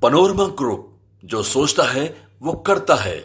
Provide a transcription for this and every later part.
Panorama group, जो सोचता है वो करता है।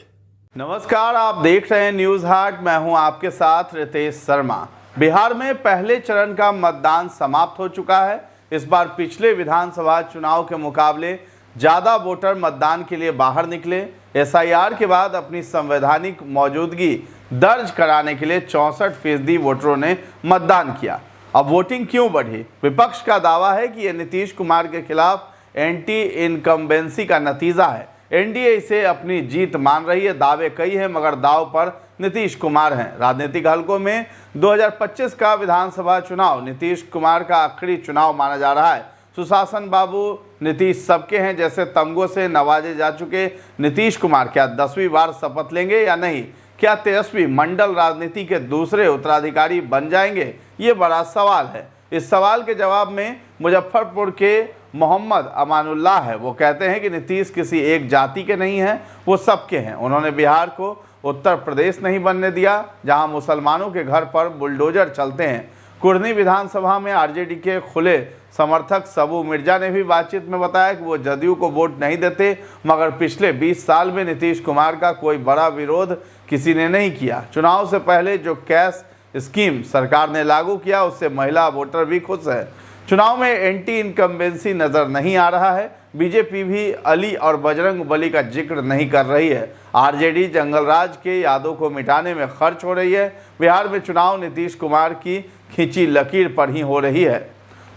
नमस्कार, आप देख रहे हैं न्यूज हाट। मैं हूं आपके साथ रितेश शर्मा। बिहार में पहले चरण का मतदान समाप्त हो चुका है। इस बार पिछले विधानसभा चुनाव के मुकाबले ज्यादा वोटर मतदान के लिए बाहर निकले। एसआईआर के बाद अपनी संवैधानिक मौजूदगी दर्ज कराने के लिए 64% वोटरों ने मतदान किया। अब वोटिंग क्यों बढ़ी? विपक्ष का दावा है कि यह नीतीश कुमार के खिलाफ एंटी इनकम्बेंसी का नतीजा है। एनडीए इसे अपनी जीत मान रही है। दावे कई हैं, मगर दाव पर नीतीश कुमार हैं। राजनीतिक हलकों में 2025 का विधानसभा चुनाव नीतीश कुमार का आखिरी चुनाव माना जा रहा है। सुशासन बाबू नीतीश सबके हैं जैसे तमगों से नवाजे जा चुके नीतीश कुमार क्या 10वीं बार शपथ लेंगे या नहीं? क्या तेजस्वी मंडल राजनीति के दूसरे उत्तराधिकारी बन जाएंगे? ये बड़ा सवाल है। इस सवाल के जवाब में मुजफ्फरपुर के मोहम्मद अमानुल्लाह है। वो कहते हैं कि नीतीश किसी एक जाति के नहीं हैं, वो सबके हैं। उन्होंने बिहार को उत्तर प्रदेश नहीं बनने दिया, जहां मुसलमानों के घर पर बुलडोजर चलते हैं। कुर्नी विधानसभा में आरजेडी के खुले समर्थक सबू मिर्जा ने भी बातचीत में बताया कि वो जदयू को वोट नहीं देते, मगर पिछले 20 साल में नीतीश कुमार का कोई बड़ा विरोध किसी ने नहीं किया। चुनाव से पहले जो कैश स्कीम सरकार ने लागू किया, उससे महिला वोटर भी खुश है। चुनाव में एंटी इनकम्बेंसी नजर नहीं आ रहा है। बीजेपी भी अली और बजरंग बली का जिक्र नहीं कर रही है। आरजेडी जंगलराज के यादों को मिटाने में खर्च हो रही है। बिहार में चुनाव नीतीश कुमार की खींची लकीर पर ही हो रही है।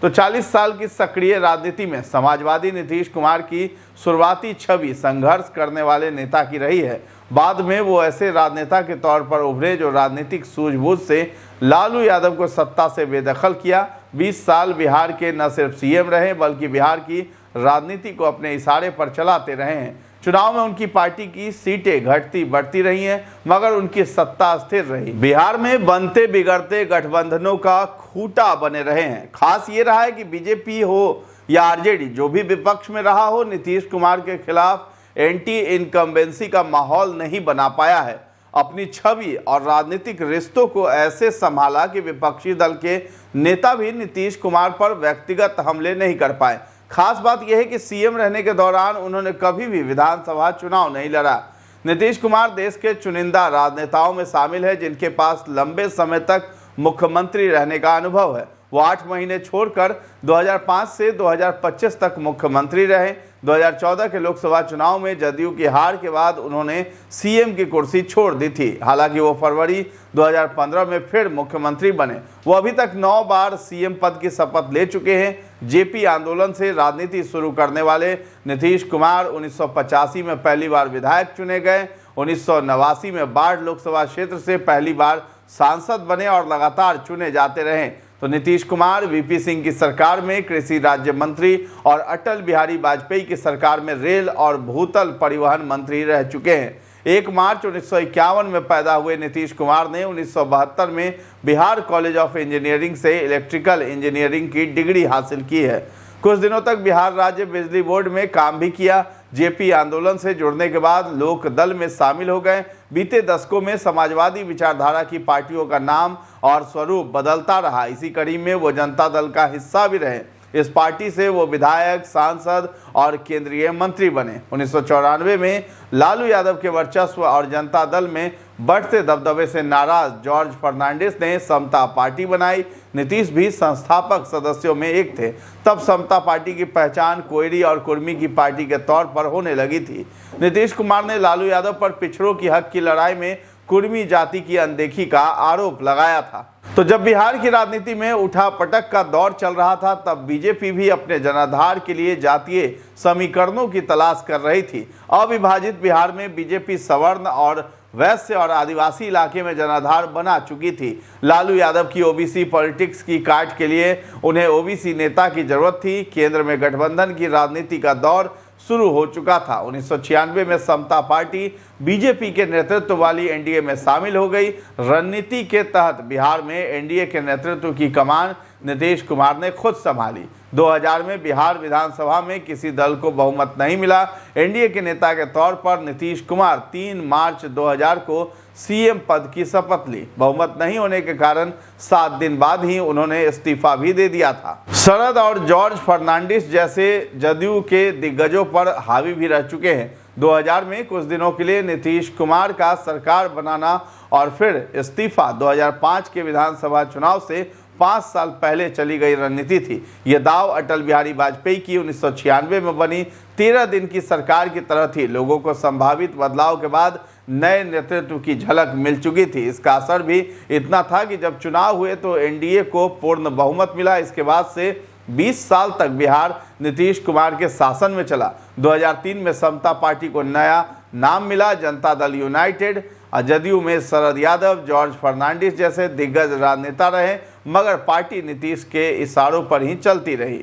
तो 40 साल की सक्रिय राजनीति में समाजवादी नीतीश कुमार की शुरुआती छवि संघर्ष करने वाले नेता की रही है। बाद में वो ऐसे राजनेता के तौर पर उभरे जो राजनीतिक सूझबूझ से लालू यादव को सत्ता से बेदखल किया। 20 साल बिहार के न सिर्फ सीएम रहे, बल्कि बिहार की राजनीति को अपने इशारे पर चलाते रहे हैं। चुनाव में उनकी पार्टी की सीटें घटती बढ़ती रही हैं, मगर उनकी सत्ता स्थिर रही। बिहार में बनते बिगड़ते गठबंधनों का खूंटा बने रहे हैं। खास ये रहा है कि बीजेपी हो या आरजेडी, जो भी विपक्ष में रहा हो, नीतीश कुमार के खिलाफ एंटी इनकम्बेंसी का माहौल नहीं बना पाया है। अपनी छवि और राजनीतिक रिश्तों को ऐसे संभाला कि विपक्षी दल के नेता भी नीतीश कुमार पर व्यक्तिगत हमले नहीं कर पाए। खास बात यह है कि सीएम रहने के दौरान उन्होंने कभी भी विधानसभा चुनाव नहीं लड़ा। नीतीश कुमार देश के चुनिंदा राजनेताओं में शामिल है जिनके पास लंबे समय तक मुख्यमंत्री रहने का अनुभव है। वो 8 महीने छोड़कर 2005 से 2025 तक मुख्यमंत्री रहे। 2014 के लोकसभा चुनाव में जदयू की हार के बाद उन्होंने सीएम की कुर्सी छोड़ दी थी। हालांकि वो फरवरी 2015 में फिर मुख्यमंत्री बने। वो अभी तक 9 बार सीएम पद की शपथ ले चुके हैं। जेपी आंदोलन से राजनीति शुरू करने वाले नीतीश कुमार 1985 में पहली बार विधायक चुने गए। 1989 में बाढ़ लोकसभा क्षेत्र से पहली बार सांसद बने और लगातार चुने जाते रहे। तो नीतीश कुमार वीपी सिंह की सरकार में कृषि राज्य मंत्री और अटल बिहारी वाजपेयी की सरकार में रेल और भूतल परिवहन मंत्री रह चुके हैं। 1 मार्च 1951 में पैदा हुए नीतीश कुमार ने 1972 में बिहार कॉलेज ऑफ इंजीनियरिंग से इलेक्ट्रिकल इंजीनियरिंग की डिग्री हासिल की है। कुछ दिनों तक बिहार राज्य बिजली बोर्ड में काम भी किया। जेपी आंदोलन से जुड़ने के बाद लोक दल में शामिल हो गए। बीते दशकों में समाजवादी विचारधारा की पार्टियों का नाम और स्वरूप बदलता रहा। इसी कड़ी में वो जनता दल का हिस्सा भी रहे। इस पार्टी से वो विधायक, सांसद और केंद्रीय मंत्री बने। 1994 में लालू यादव के वर्चस्व और जनता दल में बढ़ते दबदबे से नाराज जॉर्ज फर्नांडिस ने समता पार्टी बनाई। नीतीश भी संस्थापक सदस्यों में एक थे। तब समता पार्टी की पहचान कोयरी और कुर्मी की पार्टी के तौर पर होने लगी थी। नीतीश कुमार ने लालू यादव पर पिछड़ों की हक की लड़ाई में कुर्मी जाति की अनदेखी का आरोप लगाया था। तो जब बिहार की राजनीति में उठा पटक का दौर चल रहा था, तब बीजेपी भी अपने जनाधार के लिए जातीय समीकरणों की तलाश कर रही थी। अविभाजित बिहार में बीजेपी सवर्ण और वैश्य और आदिवासी इलाके में जनाधार बना चुकी थी। लालू यादव की ओबीसी पॉलिटिक्स की काट के लिए उन्हें ओबीसी नेता की जरूरत थी। केंद्र में गठबंधन की राजनीति का दौर शुरू हो चुका था। 1996 में समता पार्टी बीजेपी के नेतृत्व वाली एनडीए में शामिल हो गई। रणनीति के तहत बिहार में एनडीए के नेतृत्व की कमान नीतीश कुमार ने खुद संभाली। 2000 में बिहार विधानसभा में किसी दल को बहुमत नहीं मिला। एनडीए के नेता के तौर पर नीतीश कुमार 3 मार्च 2000 को सीएम पद की शपथ ली। बहुमत नहीं होने के कारण 7 दिन बाद ही उन्होंने इस्तीफा भी दे दिया था। शरद और जॉर्ज फर्नांडिस जैसे जदयू के दिग्गजों पर हावी भी रह चुके हैं। 2000 में कुछ दिनों के लिए नीतीश कुमार का सरकार बनाना और फिर इस्तीफा 2005 के विधानसभा चुनाव से 5 साल पहले चली गई रणनीति थी। यह दाव अटल बिहारी वाजपेयी की 1996 में बनी 13 दिन की सरकार की तरह थी। लोगों को संभावित बदलाव के बाद नए नेतृत्व की झलक मिल चुकी थी। इसका असर भी इतना था कि जब चुनाव हुए तो एनडीए को पूर्ण बहुमत मिला। इसके बाद से 20 साल तक बिहार नीतीश कुमार के शासन में चला। 2003 में समता पार्टी को नया नाम मिला, जनता दल यूनाइटेड। जदयू में शरद यादव, जॉर्ज फर्नांडिस जैसे दिग्गज राजनेता रहे, मगर पार्टी नीतीश के इशारों पर ही चलती रही।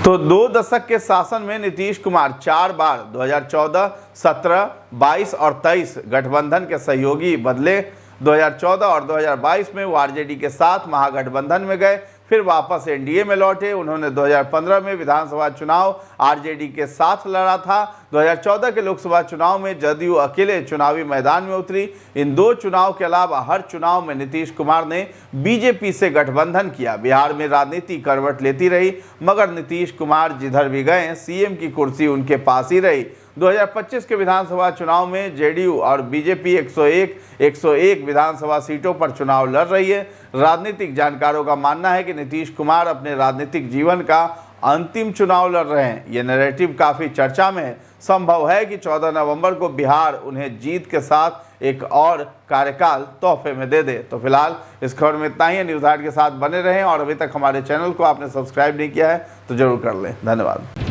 तो 2 दशक के शासन में नीतीश कुमार 4 बार 2014, 17, 22 और 23 गठबंधन के सहयोगी बदले। 2014 और 2022 में वो आरजेडी के साथ महागठबंधन में गए, फिर वापस एनडीए में लौटे। उन्होंने 2015 में विधानसभा चुनाव आरजेडी के साथ लड़ा था। 2014 के लोकसभा चुनाव में जदयू अकेले चुनावी मैदान में उतरी। इन 2 चुनाव के अलावा हर चुनाव में नीतीश कुमार ने बीजेपी से गठबंधन किया। बिहार में राजनीति करवट लेती रही, मगर नीतीश कुमार जिधर भी गए सीएम की कुर्सी उनके पास ही रही। 2025 के विधानसभा चुनाव में जेडीयू और बीजेपी 101 विधानसभा सीटों पर चुनाव लड़ रही है। राजनीतिक जानकारों का मानना है कि नीतीश कुमार अपने राजनीतिक जीवन का अंतिम चुनाव लड़ रहे हैं। ये नैरेटिव काफी चर्चा में है। संभव है कि 14 नवंबर को बिहार उन्हें जीत के साथ एक और कार्यकाल तोहफे में दे दे। तो फिलहाल इस खबर में इतना ही। न्यूज़ हाट के साथ बने रहें और अभी तक हमारे चैनल को आपने सब्सक्राइब नहीं किया है तो जरूर कर लें। धन्यवाद।